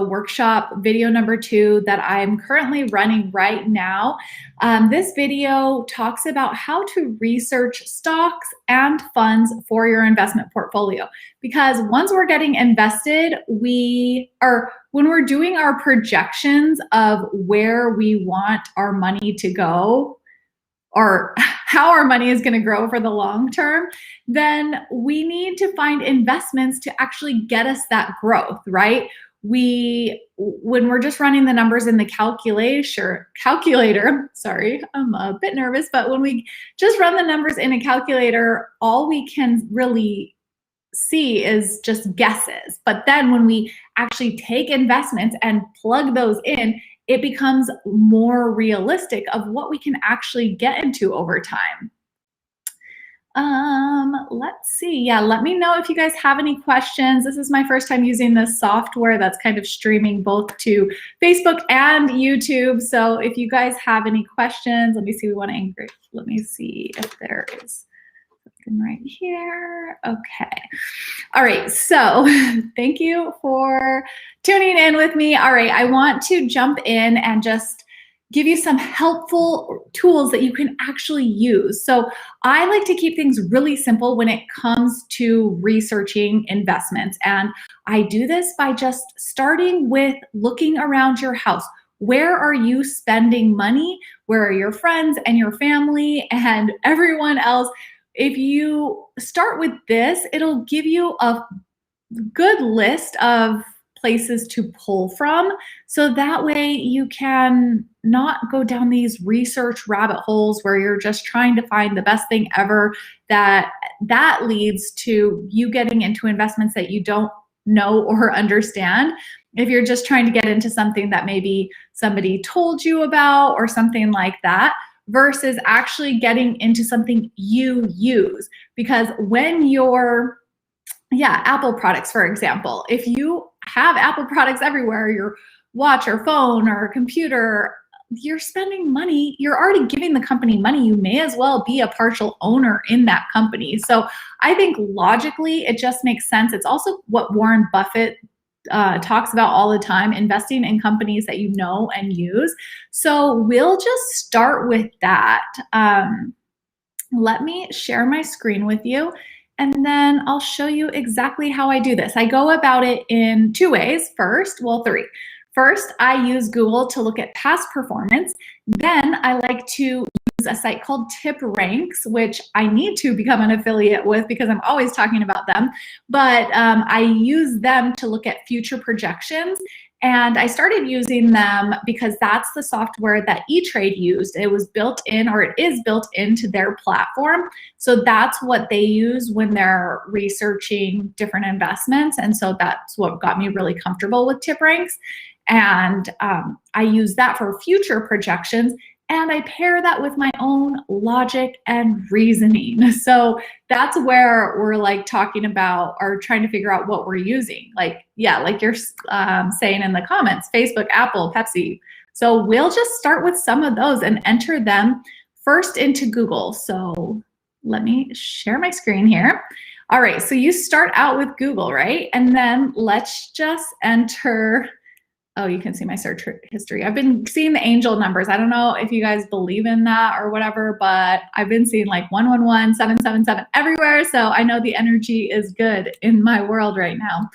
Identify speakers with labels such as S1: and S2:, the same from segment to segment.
S1: workshop video number 2 that I'm currently running right now. This video talks about how to research stocks and funds for your investment portfolio. Because once we're getting invested, when we're doing our projections of where we want our money to go, or how our money is going to grow for the long term, then we need to find investments to actually get us that growth, right? When we're just running the numbers in the calculator, sorry, I'm a bit nervous, but when we just run the numbers in a calculator, all we can really see is just guesses. But then when we actually take investments and plug those in, it becomes more realistic of what we can actually get into over time. Let's see. Yeah, let me know if you guys have any questions. This is my first time using this software that's kind of streaming both to Facebook and YouTube. So if you guys have any questions, let me see. Let me see if there is something right here. Okay. All right. So thank you for tuning in with me. All right. I want to jump in and just give you some helpful tools that you can actually use. So I like to keep things really simple when it comes to researching investments. And I do this by just starting with looking around your house. Where are you spending money? Where are your friends and your family and everyone else? If you start with this, it'll give you a good list of places to pull from. So that way you can not go down these research rabbit holes where you're just trying to find the best thing ever, that leads to you getting into investments that you don't know or understand. If you're just trying to get into something that maybe somebody told you about or something like that, versus actually getting into something you use. Because when you're Apple products, for example, if you have Apple products everywhere, your watch or phone or computer, you're spending money. You're already giving the company money. You may as well be a partial owner in that company. So I think logically, it just makes sense. It's also what Warren Buffett talks about all the time, investing in companies that you know and use. So we'll just start with that. Let me share my screen with you, and then I'll show you exactly how I do this. I go about it in 2 ways. Three. First, I use Google to look at past performance. Then I like to use a site called TipRanks, which I need to become an affiliate with because I'm always talking about them. But I use them to look at future projections. And I started using them because that's the software that E-Trade used. It was built in, or it is built into their platform. So that's what they use when they're researching different investments. And so that's what got me really comfortable with TipRanks. And I use that for future projections. And I pair that with my own logic and reasoning. So that's where we're like talking about or trying to figure out what we're using. Like you're saying in the comments, Facebook, Apple, Pepsi. So we'll just start with some of those and enter them first into Google. So let me share my screen here. All right, so you start out with Google, right? And then let's just enter. Oh, you can see my search history. I've been seeing the angel numbers. I don't know if you guys believe in that or whatever, but I've been seeing like 111, 777 everywhere. So I know the energy is good in my world right now.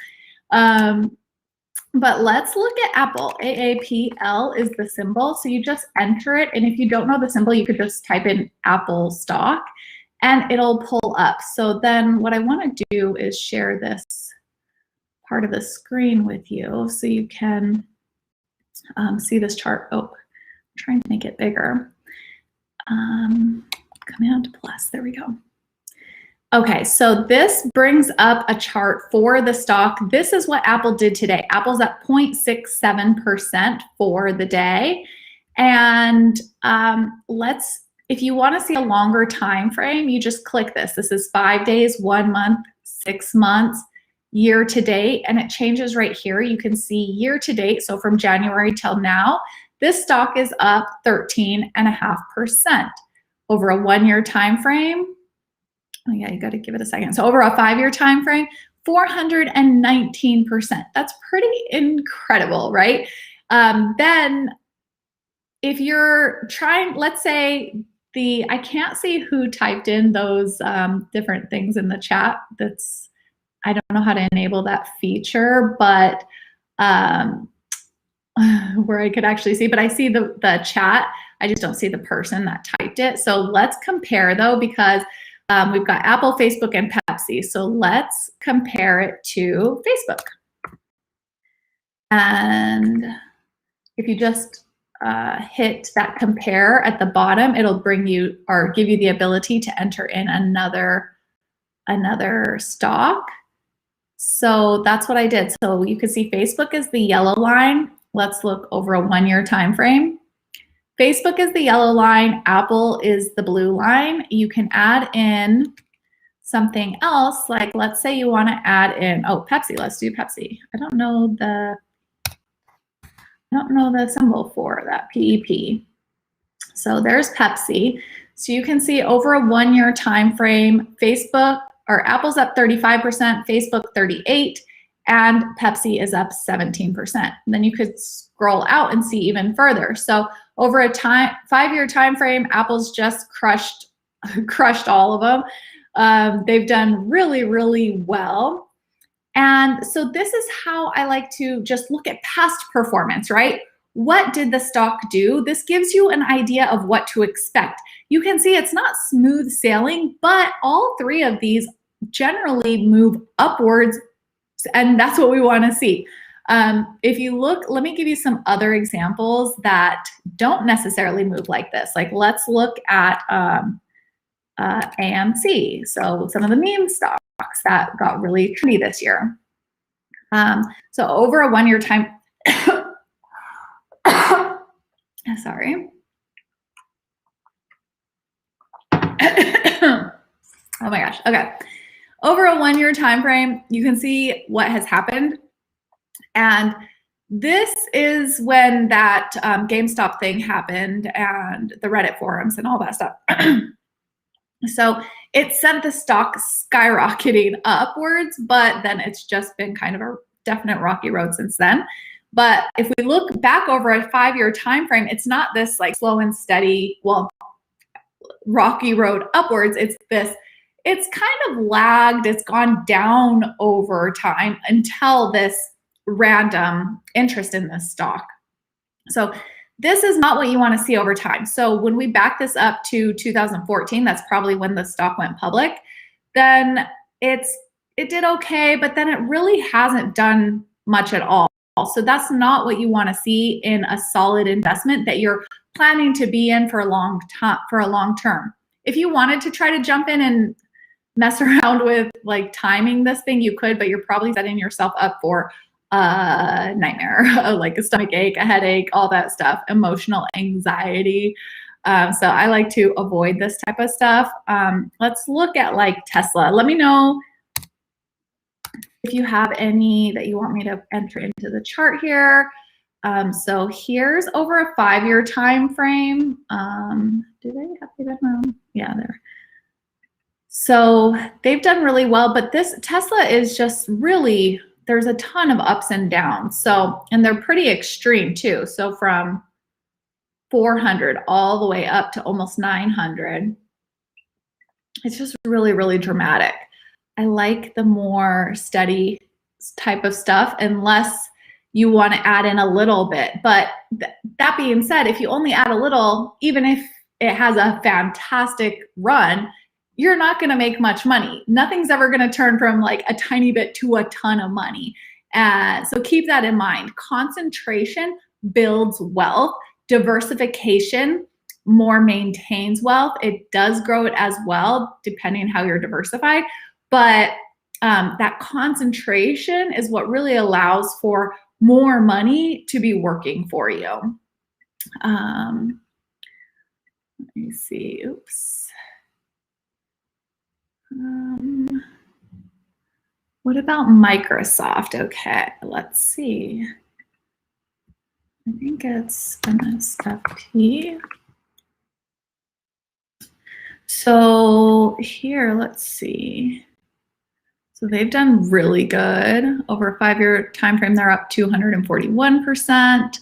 S1: But let's look at Apple. AAPL is the symbol. So you just enter it. And if you don't know the symbol, you could just type in Apple stock and it'll pull up. So then what I want to do is share this part of the screen with you so you can see this chart. Oh, I'm trying to make it bigger. Command plus, there we go. Okay, so this brings up a chart for the stock. This is what Apple did today. Apple's at 0.67% for the day. And if you want to see a longer time frame, you just click this. This is 5 days, 1 month, 6 months, year to date, and it changes right here. You can see year to date, so from January till now, this stock is up 13.5%. Over a 1 year time frame, oh yeah, you got to give it a second. So over a 5 year time frame, 419%. That's pretty incredible, right? Then if you're trying, let's say I can't see who typed in those different things in the chat. I don't know how to enable that feature, but where I could actually see, but I see the chat. I just don't see the person that typed it. So let's compare though, because we've got Apple, Facebook, and Pepsi. So let's compare it to Facebook. And if you just hit that compare at the bottom, it'll bring you or give you the ability to enter in another stock. So that's what I did. So you can see Facebook is the yellow line. Let's look over a 1-year time frame. Facebook is the yellow line, Apple is the blue line. You can add in something else, like let's say you want to add in, oh, Pepsi, let's do Pepsi. I don't know the symbol for that, PEP. So there's Pepsi. So you can see over a 1-year time frame, Facebook or Apple's up 35%, Facebook 38%, and Pepsi is up 17%. And then you could scroll out and see even further. So over a 5-year time frame, Apple's just crushed all of them. They've done really, really well. And so this is how I like to just look at past performance, right? What did the stock do? This gives you an idea of what to expect. You can see it's not smooth sailing, but all three of these generally move upwards, and that's what we want to see. If you look, let me give you some other examples that don't necessarily move like this. Like let's look at AMC. So some of the meme stocks that got really trendy this year. So over a 1-year time, sorry. Oh my gosh, okay. Over a 1-year time frame, you can see what has happened. And this is when that GameStop thing happened and the Reddit forums and all that stuff. So it sent the stock skyrocketing upwards, but then it's just been kind of a definite rocky road since then. But if we look back over a 5-year time frame, it's not this like slow and steady, well, rocky road upwards. It's kind of lagged, it's gone down over time until this random interest in this stock. So this is not what you want to see over time. So when we back this up to 2014, that's probably when the stock went public, then it did okay, but then it really hasn't done much at all. So that's not what you want to see in a solid investment that you're planning to be in for a long term. If you wanted to try to jump in and mess around with like timing this thing, you could, but you're probably setting yourself up for a nightmare, like a stomach ache, a headache, all that stuff, emotional anxiety. So I like to avoid this type of stuff. Let's look at like Tesla. Let me know if you have any that you want me to enter into the chart here. So here's over a 5-year time frame. Do they have that? Yeah, there. So they've done really well, but this Tesla is just really, there's a ton of ups and downs. So, and they're pretty extreme too. So from 400 all the way up to almost 900. It's just really, really dramatic. I like the more steady type of stuff unless you want to add in a little bit. But that being said, if you only add a little, even if it has a fantastic run, you're not going to make much money. Nothing's ever going to turn from like a tiny bit to a ton of money. So keep that in mind. Concentration builds wealth. Diversification more maintains wealth. It does grow it as well, depending on how you're diversified. But that concentration is what really allows for more money to be working for you. Let me see. Oops. What about Microsoft? Okay, let's see. I think it's MSFT. So here, let's see. So they've done really good. Over a 5-year time frame, they're up 241%.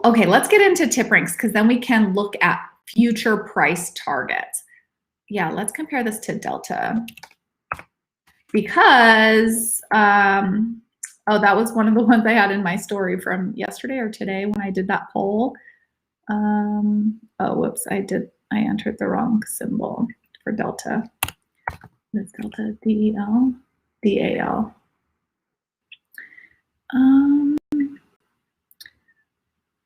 S1: Okay, let's get into tip ranks because then we can look at future price targets. Yeah, let's compare this to Delta because, oh, that was one of the ones I had in my story from yesterday or today when I did that poll. Oh, whoops, I entered the wrong symbol for Delta. It's Delta, DEL, DAL.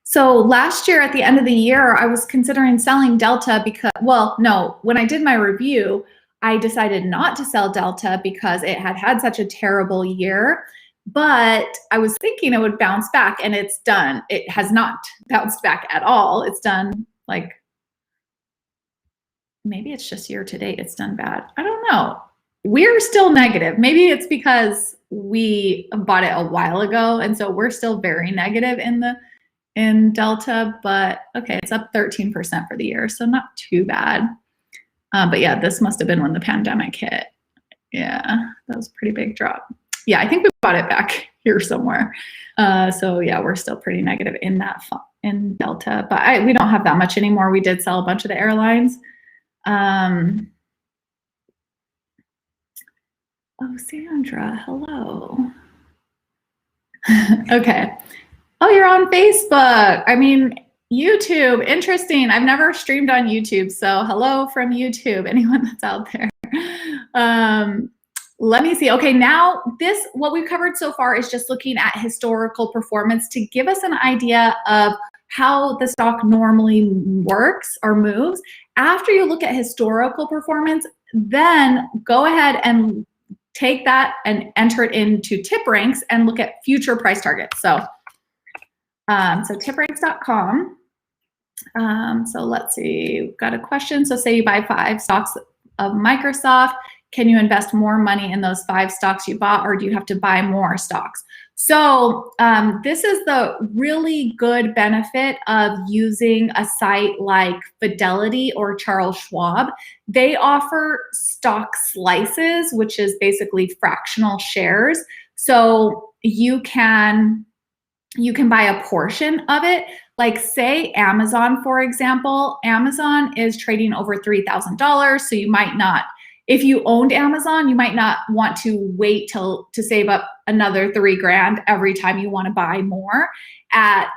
S1: So last year at the end of the year, I was considering selling Delta because, well, no, when I did my review, I decided not to sell Delta because it had had such a terrible year, but I was thinking it would bounce back and it's done. It has not bounced back at all. It's done like, maybe it's just year to date, it's done bad. I don't know. We're still negative. Maybe it's because we bought it a while ago and so we're still very negative in Delta, but okay, it's up 13% for the year, so not too bad. But yeah, this must have been when the pandemic hit. Yeah, that was a pretty big drop. Yeah, I think we bought it back here somewhere. So yeah, we're still pretty negative in Delta, but we don't have that much anymore. We did sell a bunch of the airlines. Oh, Sandra, hello. Okay. Oh, you're on Facebook. I mean, YouTube, interesting. I've never streamed on YouTube, so hello from YouTube, anyone that's out there. Let me see. Okay, now what we've covered so far is just looking at historical performance to give us an idea of how the stock normally works or moves. After you look at historical performance, then go ahead and take that and enter it into tip ranks and look at future price targets. So tipranks.com. So let's see, we've got a question. So say you buy 5 stocks of Microsoft. Can you invest more money in those 5 stocks you bought, or do you have to buy more stocks? So this is the really good benefit of using a site like Fidelity or Charles Schwab. They offer stock slices, which is basically fractional shares. So you can buy a portion of it. Like say Amazon, for example, Amazon is trading over $3,000. So you might not, if you owned Amazon, you might not want to wait to save up another $3,000 every time you want to buy more. At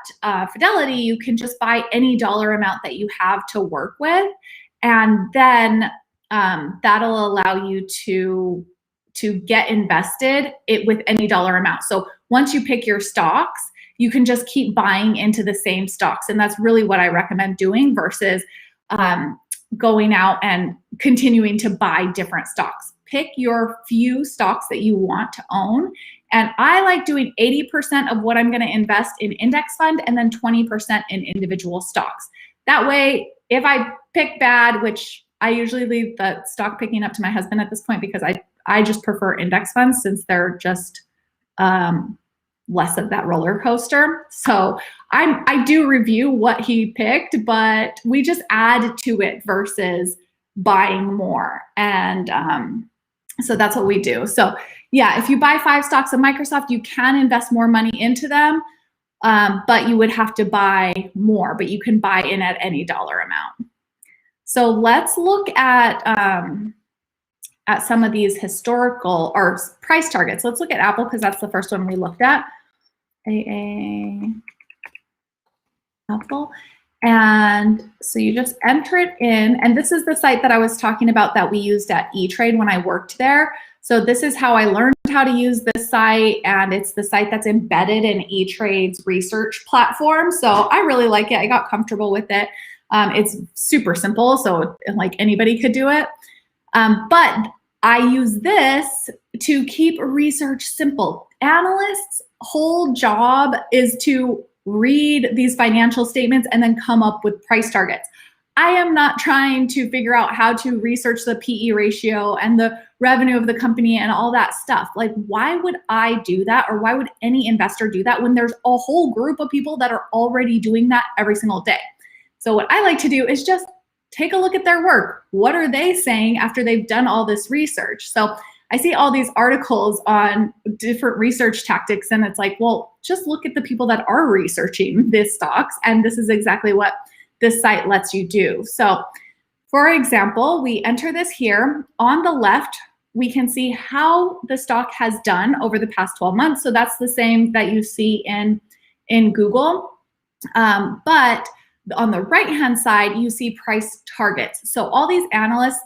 S1: Fidelity, you can just buy any dollar amount that you have to work with. And then that'll allow you to get invested with any dollar amount. So once you pick your stocks, you can just keep buying into the same stocks. And that's really what I recommend doing versus going out and continuing to buy different stocks. Pick your few stocks that you want to own. And I like doing 80% of what I'm going to invest in index fund and then 20% in individual stocks. That way, if I pick bad, which I usually leave the stock picking up to my husband at this point because I just prefer index funds since they're just less of that roller coaster. So I do review what he picked, but we just add to it versus buying more. And so that's what we do. So yeah, if you buy 5 stocks of Microsoft, you can invest more money into them, but you would have to buy more, but you can buy in at any dollar amount. So let's look at some of these historical or price targets. Let's look at Apple because that's the first one we looked at. Apple. And so you just enter it in, and this is the site that I was talking about that we used at E-Trade when I worked there. So this is how I learned how to use this site, and it's the site that's embedded in E-Trade's research platform. So I really like it. I got comfortable with it. It's super simple, so like anybody could do it. But I use this to keep research simple. Analysts' whole job is to read these financial statements and then come up with price targets. I am not trying to figure out how to research the PE ratio and the revenue of the company and all that stuff. Like, why would I do that? Or why would any investor do that when there's a whole group of people that are already doing that every single day? So what I like to do is just take a look at their work. What are they saying after they've done all this research? So I see all these articles on different research tactics, and it's like, well, just look at the people that are researching this stocks, and this is exactly what this site lets you do. So for example, we enter this here. On the left, we can see how the stock has done over the past 12 months. So that's the same that you see in Google. But on the right-hand side, you see price targets. So all these analysts,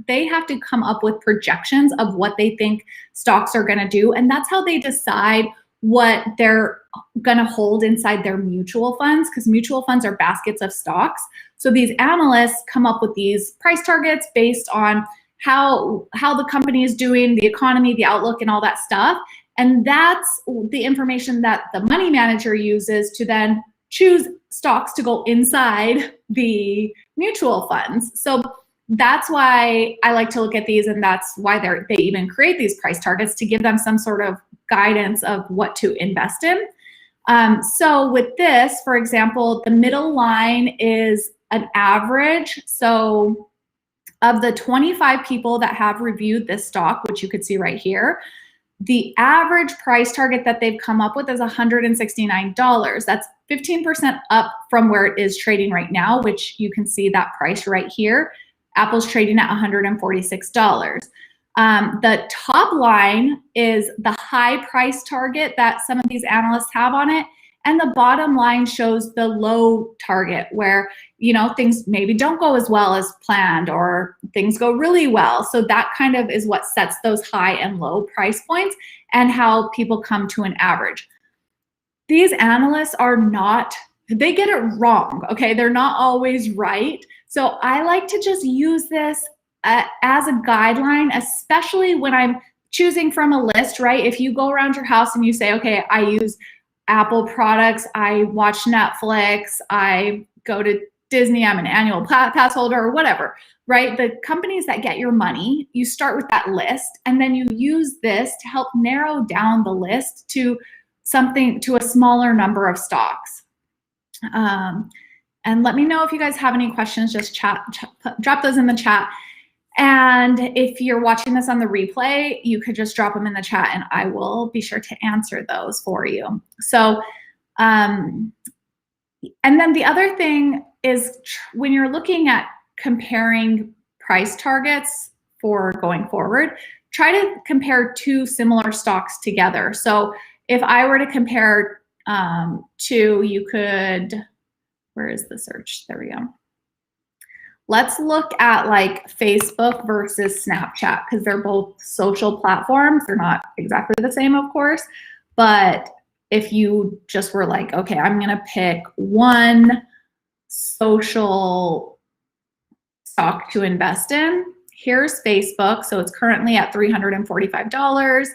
S1: they have to come up with projections of what they think stocks are going to do. And that's how they decide what they're going to hold inside their mutual funds, because mutual funds are baskets of stocks. So these analysts come up with these price targets based on how the company is doing, the economy, the outlook, and all that stuff. And that's the information that the money manager uses to then choose stocks to go inside the mutual funds. So that's why I like to look at these, and that's why they even create these price targets, to give them some sort of guidance of what to invest in. So with this, for example, the middle line is an average. So of the 25 people that have reviewed this stock, which you could see right here, the average price target that they've come up with is $169. That's 15% up from where it is trading right now, which you can see that price right here. Apple's trading at $146. The top line is the high price target that some of these analysts have on it. And the bottom line shows the low target, where, you know, things maybe don't go as well as planned, or things go really well. So that kind of is what sets those high and low price points, and how people come to an average. These analysts they get it wrong, okay? They're not always right. So I like to just use this as a guideline, especially when I'm choosing from a list, right? If you go around your house and you say, okay, I use Apple products, I watch Netflix, I go to Disney, I'm an annual pass holder, or whatever, right? The companies that get your money, you start with that list, and then you use this to help narrow down the list to a smaller number of stocks. And let me know if you guys have any questions. Just drop those in the chat. And if you're watching this on the replay, you could just drop them in the chat, and I will be sure to answer those for you. So, and then the other thing is, when you're looking at comparing price targets for going forward, try to compare two similar stocks together. So if I were to compare you could, where is the search? There we go. Let's look at like Facebook versus Snapchat, because they're both social platforms. They're not exactly the same, of course, but if you just were like, okay, I'm gonna pick one social stock to invest in. Here's Facebook. So it's currently at $345,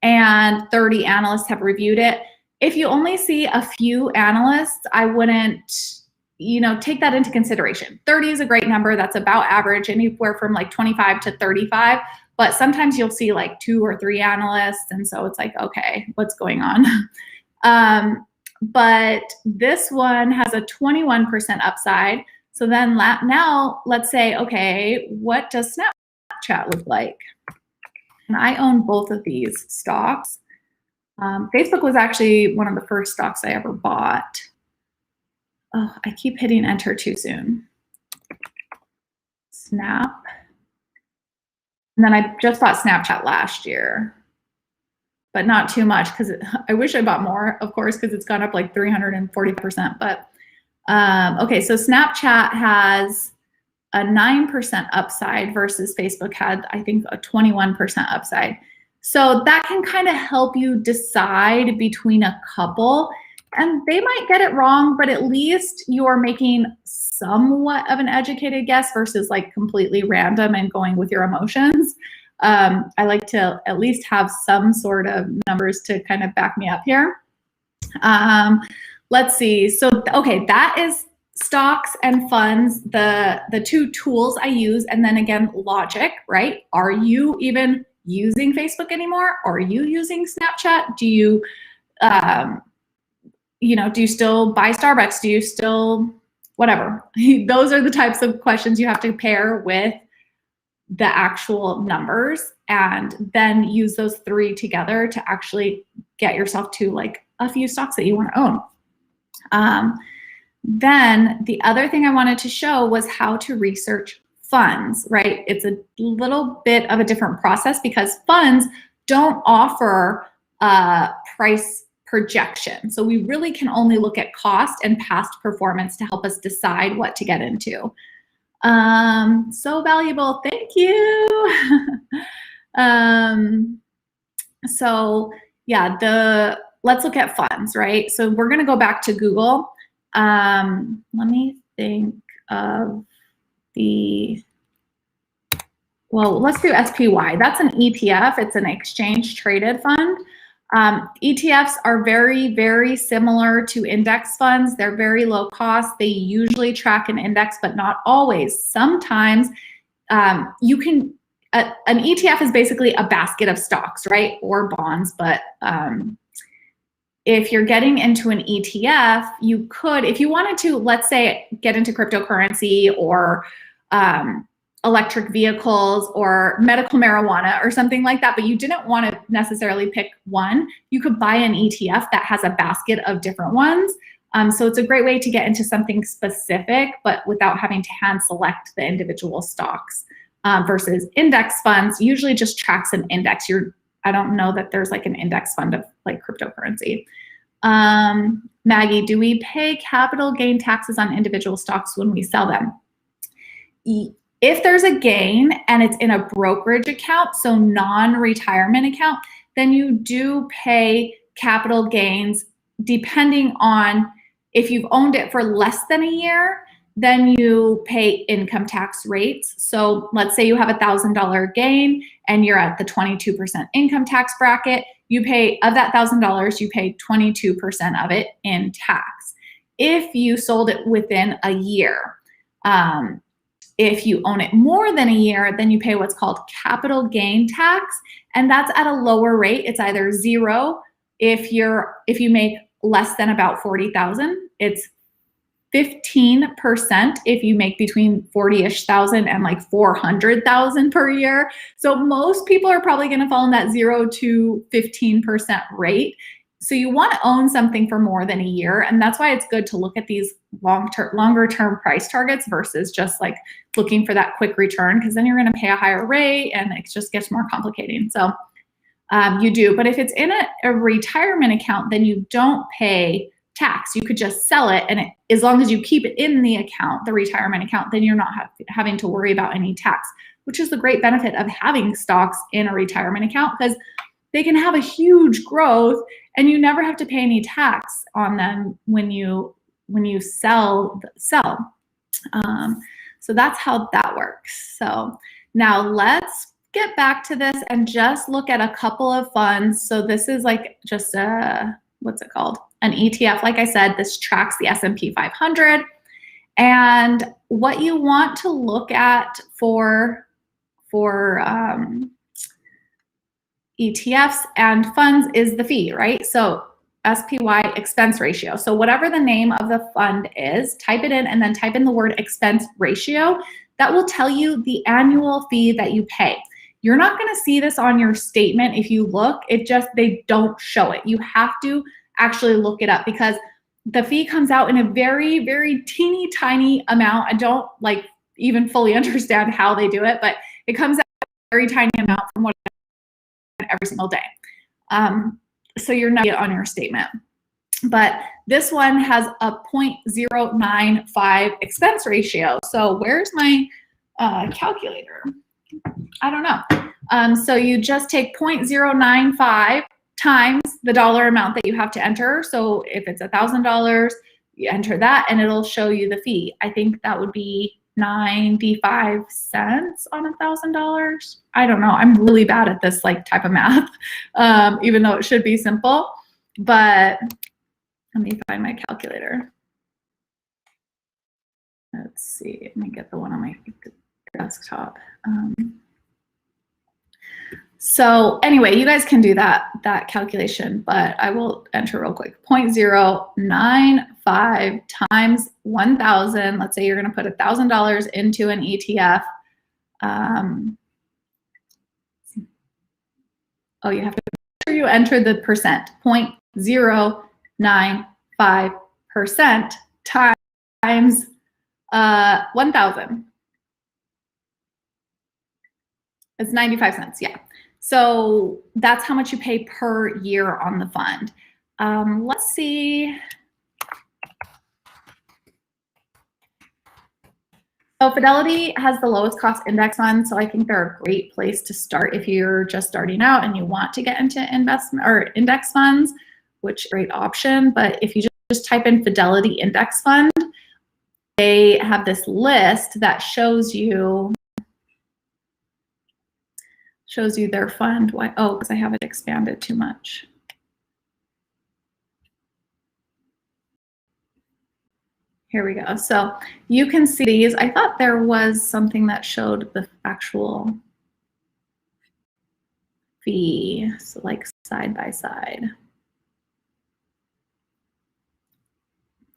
S1: and 30 analysts have reviewed it. If you only see a few analysts, I wouldn't, take that into consideration. 30 is a great number. That's about average, anywhere from like 25 to 35. But sometimes you'll see like 2 or 3 analysts, and so it's like, okay, what's going on? But this one has a 21% upside. So then now let's say, okay, what does Snapchat look like? And I own both of these stocks. Facebook was actually one of the first stocks I ever bought. Oh, I keep hitting enter too soon. Snap. And then I just bought Snapchat last year, but not too much, because I wish I bought more, of course, because it's gone up like 340%. But okay, so Snapchat has a 9% upside versus Facebook had, I think, a 21% upside. So that can kind of help you decide between a couple, and they might get it wrong, but at least you're making somewhat of an educated guess versus like completely random and going with your emotions. I like to at least have some sort of numbers to kind of back me up here. Let's see. So, okay, that is stocks and funds, the two tools I use. And then again, logic, right? Are you even using Facebook anymore? Are you using Snapchat? Do you, do you still buy Starbucks? Do you still whatever. Those are the types of questions you have to pair with the actual numbers, and then use those three together to actually get yourself to like a few stocks that you want to own. Then the other thing I wanted to show was how to research funds, right? It's a little bit of a different process because funds don't offer a price projection. So we really can only look at cost and past performance to help us decide what to get into. So valuable, thank you. So yeah, let's look at funds, right? So we're gonna go back to Google. Let me think of well, let's do SPY. That's an ETF, it's an exchange traded fund. ETFs are very, very similar to index funds. They're very low cost. They usually track an index, but not always. Sometimes you can, an ETF is basically a basket of stocks, right? Or bonds, but if you're getting into an ETF, you could, if you wanted to, let's say, get into cryptocurrency or electric vehicles or medical marijuana or something like that, but you didn't want to necessarily pick one, you could buy an ETF that has a basket of different ones. So it's a great way to get into something specific, but without having to hand select the individual stocks. Versus index funds usually just tracks an index. I don't know that there's like an index fund of like cryptocurrency. Maggie, do we pay capital gain taxes on individual stocks when we sell them? If there's a gain and it's in a brokerage account, so non-retirement account, then you do pay capital gains depending on if you've owned it for less than a year, then you pay income tax rates. So let's say you have $1,000 gain and you're at the 22% income tax bracket, you pay, of that $1,000, you pay 22% of it in tax. If you sold it within a year, if you own it more than a year, then you pay what's called capital gain tax, and that's at a lower rate. It's either 0 if you make less than about 40,000. It's 15% if you make between 40-ish thousand and like 400,000 per year. So most people are probably going to fall in that 0 to 15% rate. So you want to own something for more than a year, and that's why it's good to look at these longer term price targets versus just like looking for that quick return, because then you're going to pay a higher rate and it just gets more complicating. So you do, but if it's in a retirement account, then you don't pay tax. You could just sell it, and as long as you keep it in the account, the retirement account, then you're not having to worry about any tax, which is the great benefit of having stocks in a retirement account, because they can have a huge growth and you never have to pay any tax on them when you sell. So that's how that works. So now let's get back to this and just look at a couple of funds. So this is like just what's it called? An ETF. Like I said, this tracks the S&P 500. And what you want to look at for ETFs and funds is the fee, right? So SPY expense ratio. So whatever the name of the fund is, type it in and then type in the word expense ratio. That will tell you the annual fee that you pay. You're not going to see this on your statement. If you look, they don't show it. You have to actually look it up because the fee comes out in a very, very teeny tiny amount. I don't like even fully understand how they do it, but it comes out in a very tiny amount from what every single day. So you're not on your statement. But this one has a 0.095 expense ratio. So where's my calculator? I don't know. So you just take 0.095 times the dollar amount that you have to enter. So if it's $1,000, you enter that and it'll show you the fee. I think that would be 95 cents on $1,000. I don't know. I'm really bad at this like type of math, even though it should be simple. But let me find my calculator. Let's see. Let me get the one on my desktop. So anyway, you guys can do that calculation, but I will enter real quick. 0.095 times 1,000, let's say you're going to put $1,000 into an ETF. Oh, you have to make sure you enter the percent, 0.095% times 1,000. It's 95 cents, yeah. So that's how much you pay per year on the fund. Let's see. So Fidelity has the lowest cost index fund, so I think they're a great place to start if you're just starting out and you want to get into investment or index funds, which is a great option. But if you just type in Fidelity Index Fund, they have this list that shows you their fund. Why? Oh, because I have it expanded too much. Here we go. So you can see these. I thought there was something that showed the actual fee, so like side by side.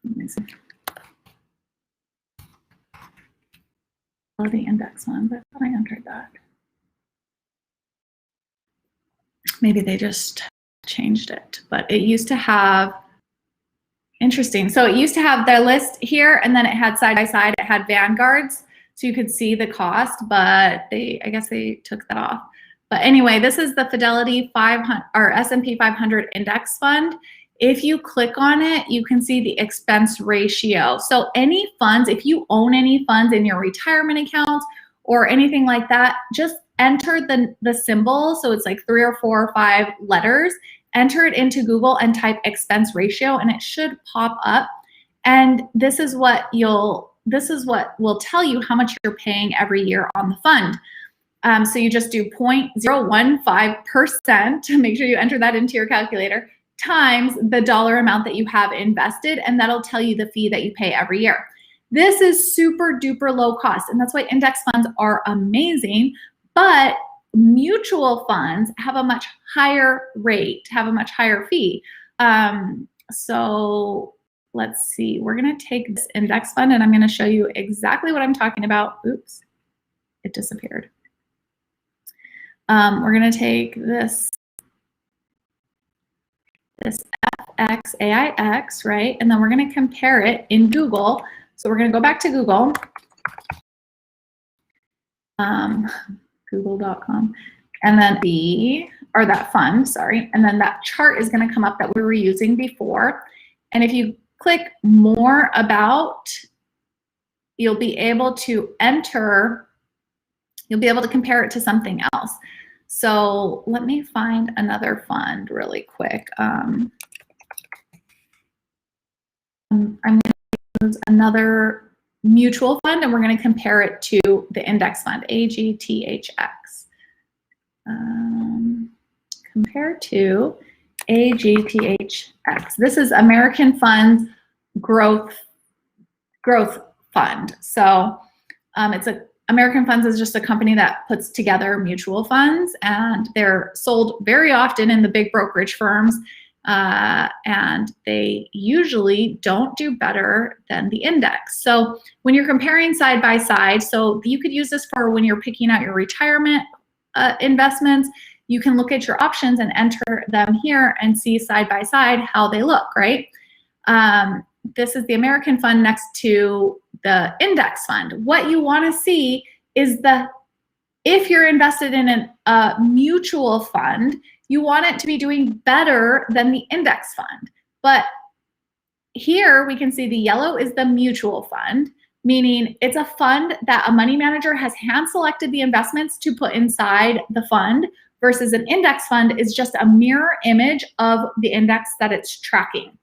S1: Let me see. Oh, the index ones. I thought I entered that. Maybe they just changed it, but it used to have. Interesting. So it used to have their list here, and then it had side by side, it had Vanguards, so you could see the cost, but I guess they took that off. But anyway, this is the Fidelity 500 or S&P 500 Index Fund. If you click on it, you can see the expense ratio. So any funds, if you own any funds in your retirement accounts or anything like that, just enter the symbol. So it's like 3 or 4 or 5 letters. Enter it into Google and type expense ratio, and it should pop up. And this is what will tell you how much you're paying every year on the fund. So you just do 0.015%, make sure you enter that into your calculator, times the dollar amount that you have invested, and that'll tell you the fee that you pay every year. This is super duper low cost, and that's why index funds are amazing, but mutual funds have a much higher rate, have a much higher fee. So let's see, we're gonna take this index fund and I'm gonna show you exactly what I'm talking about. Oops, it disappeared. We're gonna take this FXAIX, right? And then we're gonna compare it in Google. So we're gonna go back to Google. Google.com, and then that fund, sorry, and then that chart is going to come up that we were using before. And if you click more about, you'll be able to compare it to something else. So let me find another fund really quick. I'm going to use another mutual fund, and we're going to compare it to the index fund, AGTHX. Compare to AGTHX. This is American Funds Growth Fund. So American Funds is just a company that puts together mutual funds, and they're sold very often in the big brokerage firms. And they usually don't do better than the index. So when you're comparing side by side, so you could use this for when you're picking out your retirement investments, you can look at your options and enter them here and see side by side how they look, right? This is the American fund next to the index fund. What you want to see is if you're invested in a mutual fund, you want it to be doing better than the index fund. But here we can see the yellow is the mutual fund, meaning it's a fund that a money manager has hand selected the investments to put inside the fund, versus an index fund is just a mirror image of the index that it's tracking.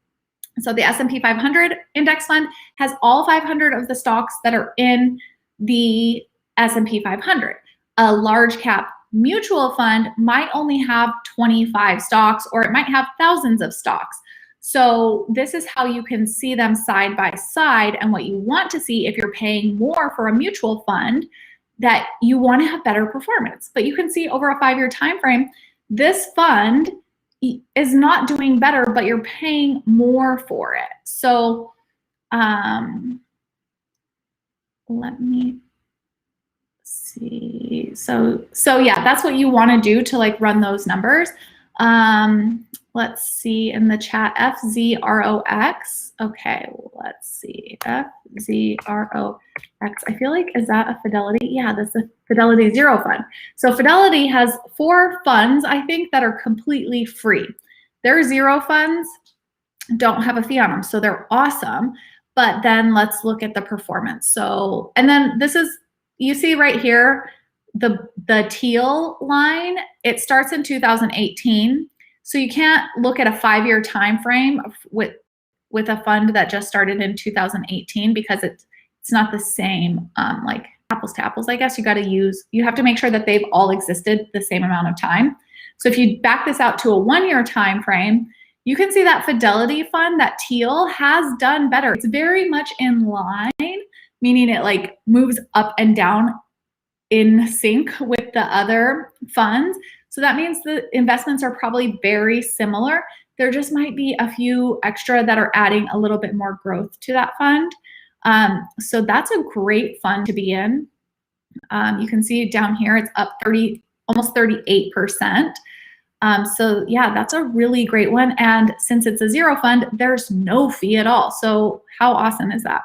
S1: So the S&P 500 index fund has all 500 of the stocks that are in the S&P 500. A large cap mutual fund might only have 25 stocks, or it might have thousands of stocks. So this is how you can see them side by side, and what you want to see if you're paying more for a mutual fund, that you want to have better performance. But you can see over a 5-year time frame, this fund is not doing better, but you're paying more for it. So Let me see. So yeah, that's what you want to do to like run those numbers. Let's see in the chat, FZROX. Okay, let's see, FZROX. I feel like, is that a Fidelity? Yeah, that's a Fidelity Zero Fund. So Fidelity has 4 funds, I think, that are completely free. Their zero funds don't have a fee on them, so they're awesome. But then let's look at the performance. So, and then this is, you see right here, the teal line, it starts in 2018. So you can't look at a 5-year time frame with a fund that just started in 2018 because it's not the same, like apples to apples, I guess. You have to make sure that they've all existed the same amount of time. So if you back this out to a 1-year time frame, you can see that Fidelity fund, that teal, has done better. It's very much in line, meaning it like moves up and down in sync with the other funds. So that means the investments are probably very similar. There just might be a few extra that are adding a little bit more growth to that fund. So that's a great fund to be in. You can see down here, it's up almost 38%. So yeah, that's a really great one. And since it's a zero fund, there's no fee at all. So how awesome is that?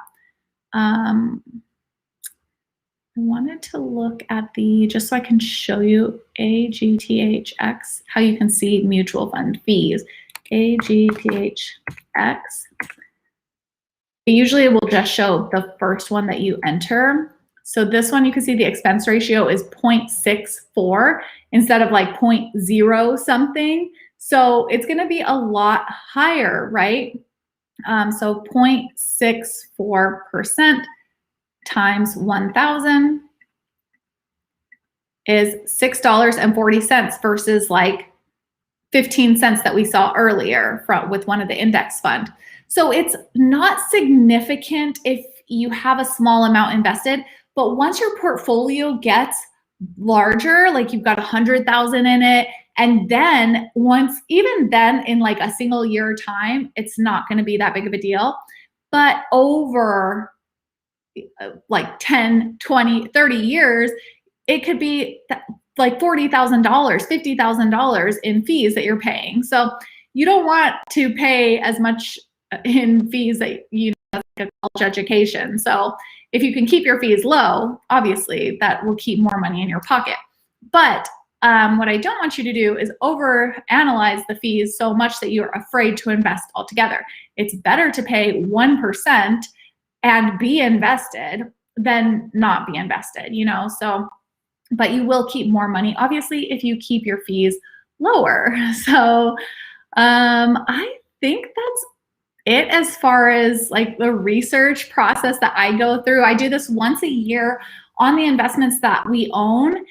S1: I wanted to look at just so I can show you AGTHX, how you can see mutual fund fees. AGTHX. Usually it will just show the first one that you enter. So this one, you can see the expense ratio is 0.64 instead of like 0.0 something. So it's going to be a lot higher, right? So 0.64% times 1,000 is $6.40 versus like 15 cents that we saw earlier with one of the index fund. So it's not significant if you have a small amount invested, but once your portfolio gets larger, like you've got 100,000 in it, and then even then in like a single year time, it's not going to be that big of a deal. But over like 10, 20, 30 years, it could be like $40,000, $50,000 in fees that you're paying. So you don't want to pay as much in fees that like a college education. So if you can keep your fees low, obviously that will keep more money in your pocket. But what I don't want you to do is overanalyze the fees so much that you're afraid to invest altogether. It's better to pay 1% and be invested than not be invested, so, but you will keep more money, obviously, if you keep your fees lower. So I think that's it as far as like the research process that I go through. I do this once a year on the investments that we own,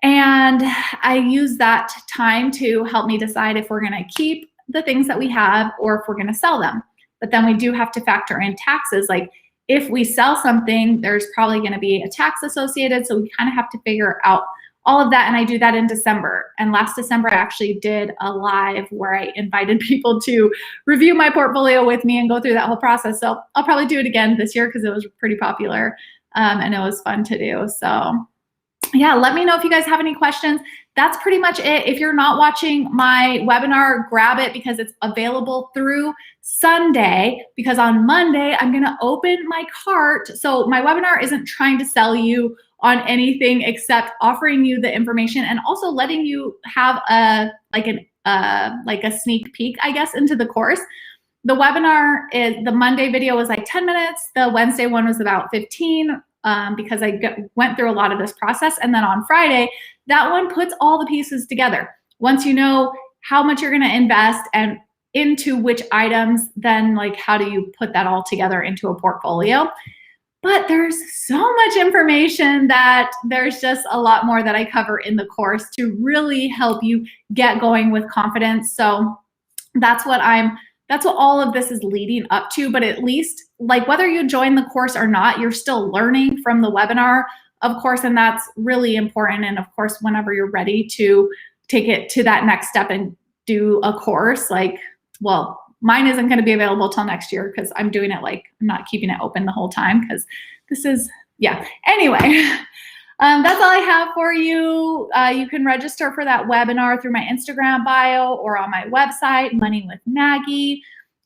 S1: and I use that time to help me decide if we're going to keep the things that we have or if we're going to sell them. But then we do have to factor in taxes. Like if we sell something, there's probably going to be a tax associated. So we kind of have to figure out all of that. And I do that in December. And last December, I actually did a live where I invited people to review my portfolio with me and go through that whole process. So I'll probably do it again this year because it was pretty popular and it was fun to do. So yeah, let me know if you guys have any questions. That's pretty much it. If you're not watching my webinar, grab it because it's available through Sunday, because on Monday, I'm going to open my cart. So my webinar isn't trying to sell you on anything except offering you the information and also letting you have a sneak peek, I guess, into the course. The webinar the Monday video was like 10 minutes. The Wednesday one was about 15 because I went through a lot of this process. And then on Friday, that one puts all the pieces together. Once you know how much you're going to invest and into which items, then like how do you put that all together into a portfolio? But there's so much information that there's just a lot more that I cover in the course to really help you get going with confidence. So that's what all of this is leading up to. But at least, like, whether you join the course or not, you're still learning from the webinar, of course, and that's really important. And of course, whenever you're ready to take it to that next step and do a course, like, well, mine isn't going to be available till next year because I'm doing it like I'm not keeping it open the whole time because this is, yeah. Anyway, that's all I have for you. You can register for that webinar through my Instagram bio or on my website, Money with Maggie.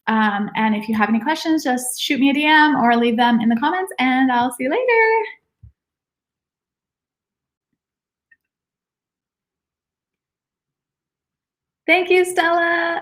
S1: And if you have any questions, just shoot me a DM or leave them in the comments, and I'll see you later. Thank you, Stella.